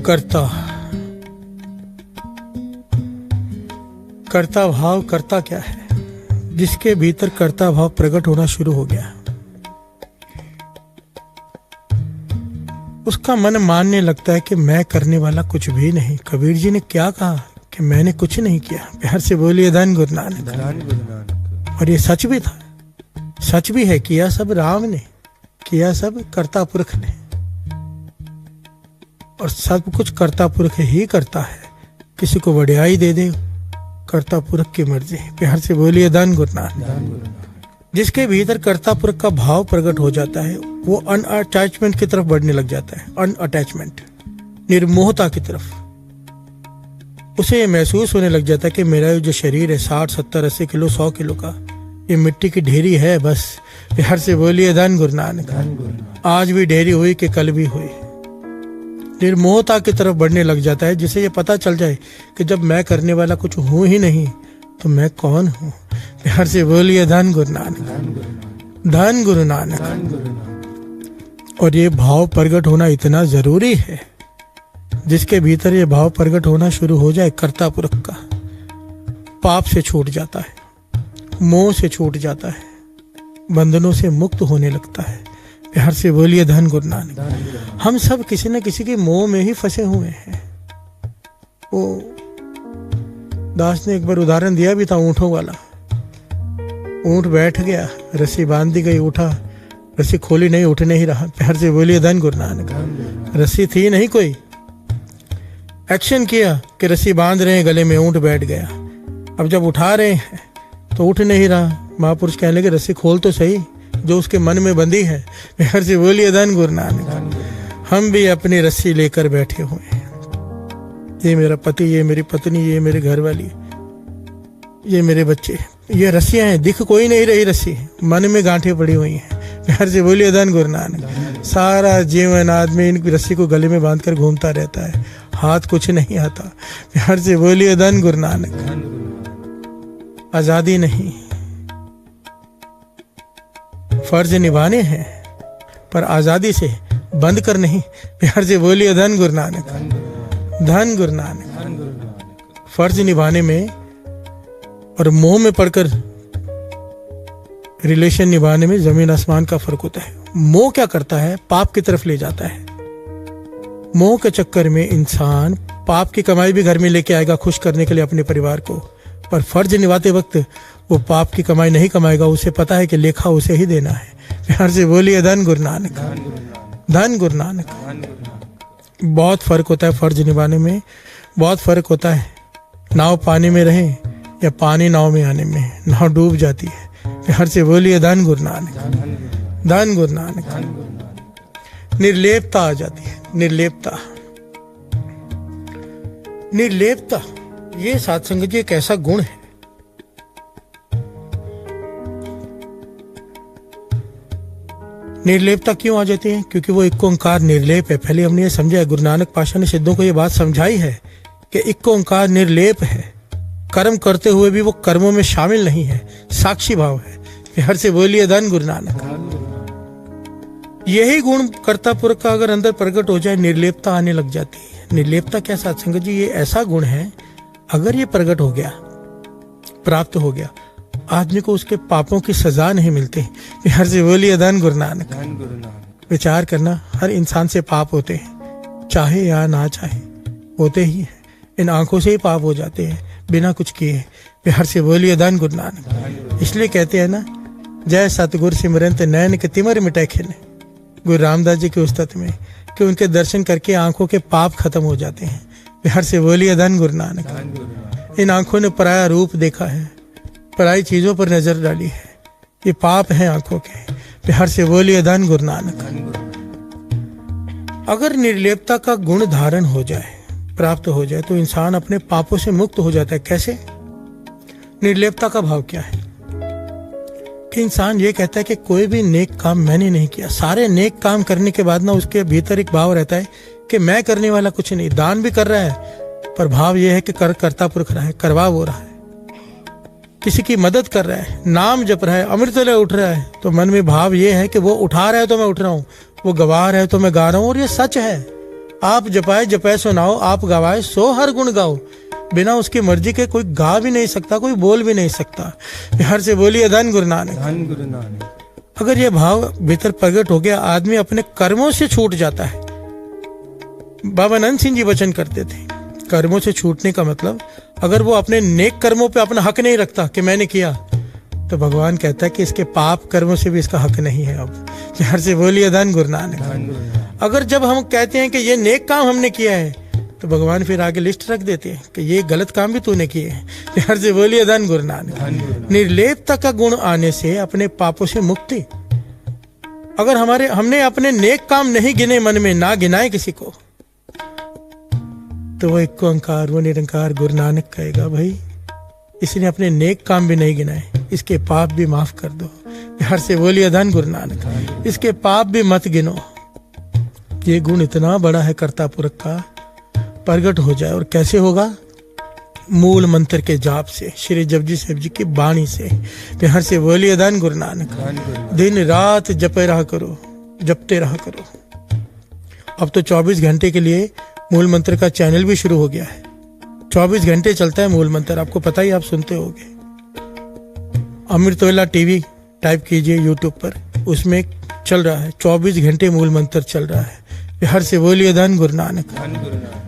कर्ता कर्ता भाव कर्ता क्या है? जिसके भीतर कर्ता भाव प्रकट होना शुरू हो गया, उसका मन मानने लगता है कि मैं करने वाला कुछ भी नहीं। कबीर जी ने क्या कहा कि मैंने कुछ नहीं किया। प्यार से बोलिए धन गुरु नानक। और ये सच भी था, सच भी है। किया सब राम ने, किया सब कर्ता पुरख ने, और सब कुछ कर्ता पुरख ही करता है। किसी को वड्याई दे दे, कर्ता पुरख की मर्जी। प्यार से बोलिए धन गुरु नानक। जिसके भीतर कर्ता पुरख का भाव प्रकट हो जाता है, वो अनअटैचमेंट की तरफ बढ़ने लग जाता है। अनअटैचमेंट, निर्मोहता की तरफ। उसे ये महसूस होने लग जाता है कि मेरा जो शरीर है 60, 70, 80 किलो, 100 किलो का, ये मिट्टी की ढेरी है बस। प्यार से बोलिए धन गुरु नानक। आज भी ढेरी हुई कि कल भी हुई। निर्मोहता की तरफ बढ़ने लग जाता है, जिसे ये पता चल जाए कि जब मैं करने वाला कुछ हूं ही नहीं तो मैं कौन हूं। प्यार से बोलिए धन गुरु नानक, धन गुरु नानक। और ये भाव प्रकट होना इतना जरूरी है। जिसके भीतर ये भाव प्रकट होना शुरू हो जाए कर्ता पुरख का, पाप से छूट जाता है, मोह से छूट जाता है, बंधनों से मुक्त होने लगता है। प्यार से बोलिए धन गुरु नानक। हम सब किसी न किसी के मोह में ही फंसे हुए हैं। वो दास ने एक बार उदाहरण दिया भी था ऊंटों वाला। ऊंट बैठ गया, रस्सी बांध दी गई, उठा, रस्सी खोली नहीं, उठ नहीं रहा। प्यार से बोलिए धन गुरु नानक। रस्सी थी नहीं, कोई एक्शन किया कि रस्सी बांध रहे हैं गले में, ऊंट बैठ गया। अब जब उठा रहे हैं तो उठ नहीं रहा। महापुरुष कहने लगे रस्सी खोल तो सही, जो उसके मन में बंधी है। प्यार से बोलिए धन गुरु नानक। हम भी अपनी रस्सी लेकर बैठे हुए हैं। ये मेरा पति, ये मेरी पत्नी, ये मेरे घर वाली, ये मेरे बच्चे, ये रस्सियां हैं। दिख कोई नहीं रही रस्सी, मन में गांठें पड़ी हुई हैं। प्यार से बोलिए धन गुरु नानक। सारा जीवन आदमी इन रस्सी को गले में बांधकर घूमता रहता है, हाथ कुछ नहीं आता। प्यार से बोलिए धन गुरु नानक। आजादी नहीं, फर्ज निभाने हैं, पर आजादी से बंद कर नहीं। प्यार से बोलिए धन गुरु नानक, धन गुरु नानक। फर्ज निभाने में और मोह में पड़कर रिलेशन निभाने में जमीन आसमान का फर्क होता है। मोह क्या करता है? पाप की तरफ ले जाता है। मोह के चक्कर में इंसान पाप की कमाई भी घर में लेके आएगा खुश करने के लिए अपने परिवार को, पर फर्ज निभाते वक्त वो पाप की कमाई नहीं कमाएगा। उसे पता है कि लेखा उसे ही देना है। प्यार से बोलिए धन गुरु नानक, धन गुरु नानक। बहुत फर्क होता है फर्ज निभाने में, बहुत फर्क होता है। नाव पानी में रहे या पानी नाव में आने में, नाव डूब जाती है। प्यार से बोलिए धन गुरु नानक, धन गुरु नानक। निर्लेपता आ जाती है, निर्लेपता। निर्लेपता ये सत्संग जी एक ऐसा गुण है। निर्लेपता क्यों आ जाती है? क्योंकि वो एक ओंकार निर्लेप है। पहले हमने ये समझा है, गुरु नानक पातशाह ने सिद्धों को ये बात समझाई है कि एक ओंकार निर्लेप है। कर्म करते हुए भी वो कर्मों में शामिल नहीं है, साक्षी भाव है। प्यार से बोलिए धन गुरु नानक। यही गुण कर्ता पुरख का अगर अंदर प्रकट हो जाए, निर्लेपता आने लग जाती है। निर्लेपता क्या सत्संग जी? ये ऐसा गुण है, अगर ये प्रकट हो गया, प्राप्त हो गया, आदमी को उसके पापों की सजा नहीं मिलती। प्यार से बोलिए धन गुरु नानक। विचार करना, हर इंसान से पाप होते हैं, चाहे या ना चाहे, होते ही हैं। इन आंखों से ही पाप हो जाते हैं बिना कुछ किए। प्यार से बोलिए धन गुरु नानक। इसलिए कहते हैं ना, जय सतगुर सिमरंत नैन के तिमर मिटाए खिन। गुरु रामदास जी के उस्तत में कि उनके दर्शन करके आंखों के पाप खत्म हो जाते हैं। प्यार से बोलिए धन गुरु नानक। इन आंखों ने पराया रूप देखा है, पराई चीजों पर नजर डाली है, ये पाप है आंखों के। प्यार से बोलिए धन गुरु नानक। अगर निर्लेपता का गुण धारण हो जाए, प्राप्त हो जाए, तो इंसान अपने पापों से मुक्त हो जाता है। कैसे? निर्लेपता का भाव क्या है कि इंसान ये कहता है कि कोई भी नेक काम मैंने नहीं किया। सारे नेक काम करने के बाद ना उसके भीतर एक भाव रहता है कि मैं करने वाला कुछ नहीं। दान भी कर रहा है, पर भाव यह है कि कर्ता पुरख रहा है, करवा वो रहा है। किसी की मदद कर रहा है, नाम जप रहा है, अमृतले उठ रहा है, तो मन में भाव ये है कि वो उठा रहा है तो मैं उठ रहा हूँ, वो गवा रहा है तो मैं गा रहा हूँ। और ये सच है, आप जपाए जपाए सुनाओ, आप गवाए सो हर गुण गाओ। बिना उसकी मर्जी के कोई गा भी नहीं सकता, कोई बोल भी नहीं सकता। बिहार से बोलिए धन गुरु नानक, धन गुरु नानक। अगर ये भाव भीतर प्रकट हो गया, आदमी अपने कर्मों से छूट जाता है। बाबा नंद सिंह जी वचन करते थे, कर्मों से छूटने का मतलब, अगर वो अपने नेक कर्मों पे अपना हक नहीं रखता कि मैंने किया, तो भगवान कहता है कि इसके पाप कर्मों से भी इसका हक नहीं है। अब बिहार से बोलिए धन गुरु नानक। अगर जब हम कहते हैं कि ये नेक काम हमने किया है, तो भगवान फिर आगे लिस्ट रख देते हैं कि ये गलत काम भी तूने किए हैं। बिहार से बोलिए धन गुरु नानक। निर्लेपता का गुण आने से अपने पापों से मुक्ति। अगर हमने अपने नेक काम नहीं गिने, मन में ना गिनाए किसी को, तो वो एक ओंकार, वो निरंकार गुरु नानक कहेगा, भाई इसने अपने नेक काम भी नहीं गिनाए, इसके पाप भी माफ कर दो। बिहार से बोलिए धन गुरु नानक। इसके पाप भी मत गिनो। ये गुण इतना बड़ा है कर्ता पुरख का, प्रगट हो जाए। और कैसे होगा? मूल मंत्र के जाप से, श्री जपजी साहिब जी की बाणी से। बिहार से बोलिए धन गुरु नानक। दिन रात जपे रहा करो, जपते रहा करो। अब तो 24 घंटे के लिए मूल मंत्र का चैनल भी शुरू हो गया है। 24 घंटे चलता है मूल मंत्र, आपको पता ही, आप सुनते होंगे। अमृतवेला टीवी टाइप कीजिए यूट्यूब पर, उसमें चल रहा है 24 घंटे मूल मंत्र चल रहा है। बिहार से बोलिए धन गुरु नानक।